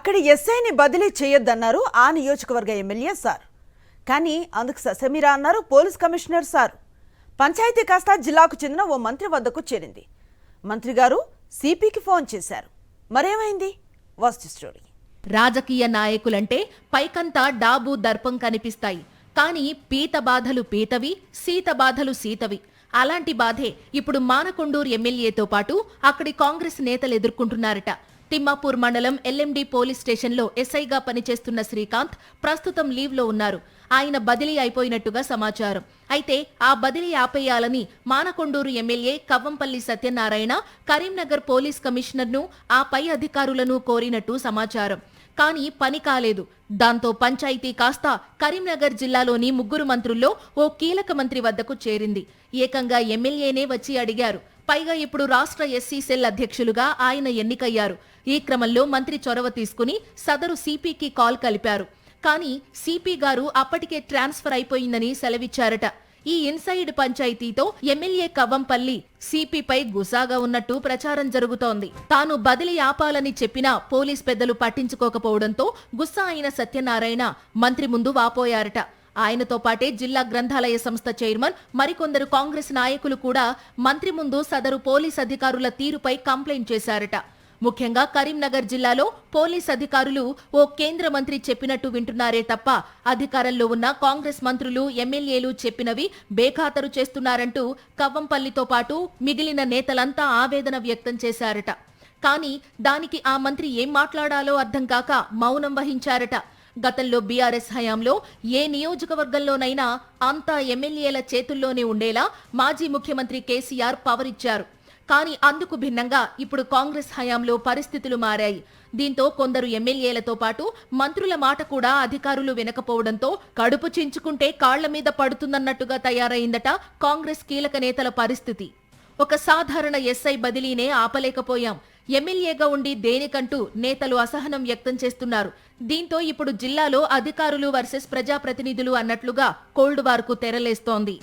అక్కడి ఎస్ఐని బదిలీ చేయొద్దన్నారు ఆ నియోజకవర్గ ఎమ్మెల్యే సార్. కానీ అందుకు ససమిరా అన్నారు పోలీస్ కమిషనర్ సార్. పంచాయతీ కాస్త జిల్లాకు చెందిన ఓ మంత్రి వద్దకు చేరింది. మంత్రి గారు సిపికి ఫోన్ చేశారు. మరేమైంది? Watch the story. రాజకీయ నాయకులంటే పైకంతా డాబు దర్పం కనిపిస్తాయి. కానీ పీత బాధలు పీతవి, సీత బాధలు సీతవి. అలాంటి బాధే ఇప్పుడు మానకొండూరు ఎమ్మెల్యేతో పాటు అక్కడి కాంగ్రెస్ నేతలు ఎదుర్కొంటున్నారట. తిమ్మాపూర్ మండలం ఎల్ఎండి పోలీస్ స్టేషన్లో ఎస్ఐగా పనిచేస్తున్న శ్రీకాంత్ ప్రస్తుతం లీవ్లో ఉన్నారు. ఆయన బదిలీ అయిపోయినట్టుగా సమాచారం. అయితే ఆ బదిలీ ఆపేయాలని మానకొండూరు ఎమ్మెల్యే కవ్వంపల్లి సత్యనారాయణ కరీంనగర్ పోలీస్ కమిషనర్ను ఆ పై అధికారులను కోరినట్టు సమాచారం. కానీ పని కాలేదు. దాంతో పంచాయతీ కాస్త కరీంనగర్ జిల్లాలోని ముగ్గురు మంత్రుల్లో ఓ కీలక మంత్రి వద్దకు చేరింది. ఏకంగా ఎమ్మెల్యేనే వచ్చి అడిగారు. పైగా ఇప్పుడు రాష్ట్ర ఎస్సీ సెల్ అధ్యక్షులుగా ఆయన ఎన్నికయ్యారు. ఈ క్రమంలో మంత్రి చొరవ తీసుకుని సదరు సిపికి కాల్ కలిపారు. కానీ సిపి గారు అప్పటికే ట్రాన్స్ఫర్ అయిపోయిందని సెలవిచ్చారట. ఈ ఇన్సైడ్ పంచాయతీతో ఎమ్మెల్యే కవ్వంపల్లి సిపిపై గుసాగా ఉన్నట్టు ప్రచారం జరుగుతోంది. తాను బదిలీ ఆపాలని చెప్పినా పోలీస్ పెద్దలు పట్టించుకోకపోవడంతో గుస్సా అయిన సత్యనారాయణ మంత్రి ముందు వాపోయారట. ఆయనతో పాటే జిల్లా గ్రంథాలయ సంస్థ చైర్మన్ మరికొందరు కాంగ్రెస్ నాయకులు కూడా మంత్రి ముందు సదరు పోలీస్ అధికారుల తీరుపై కంప్లైంట్ చేశారట. ముఖ్యంగా కరీంనగర్ జిల్లాలో పోలీస్ అధికారులు ఓ కేంద్ర మంత్రి చెప్పినట్టు వింటున్నారే తప్ప అధికారంలో ఉన్న కాంగ్రెస్ మంత్రులు ఎమ్మెల్యేలు చెప్పినవి బేఖాతరు చేస్తున్నారంటూ కవ్వంపల్లితో పాటు మిగిలిన నేతలంతా ఆవేదన వ్యక్తం చేశారట. కానీ దానికి ఆ మంత్రి ఏం మాట్లాడాలో అర్థం కాక మౌనం వహించారట. గతంలో బీఆర్ఎస్ హయాంలో ఏ నియోజకవర్గంలోనైనా అంతా ఎమ్మెల్యేల చేతుల్లోనే ఉండేలా మాజీ ముఖ్యమంత్రి కేసీఆర్ పవర్ ఇచ్చారు. కానీ అందుకు భిన్నంగా ఇప్పుడు కాంగ్రెస్ హయాంలో పరిస్థితులు మారాయి. దీంతో కొందరు ఎమ్మెల్యేలతో పాటు మంత్రుల మాట కూడా అధికారులు వినకపోవడంతో కడుపు చించుకుంటే కాళ్ల మీద పడుతుందన్నట్టుగా తయారైందట కాంగ్రెస్ కీలక నేతల పరిస్థితి. ఒక సాధారణ ఎస్ఐ బదిలీనే ఆపలేకపోయాం, ఎమ్మెల్యేగా ఉండి దేనికంటూ నేతలు అసహనం వ్యక్తం చేస్తున్నారు. దీంతో ఇప్పుడు జిల్లాలో అధికారులు వర్సెస్ ప్రజాప్రతినిధులు అన్నట్లుగా కోల్డ్ వార్ కు తెరలేస్తోంది.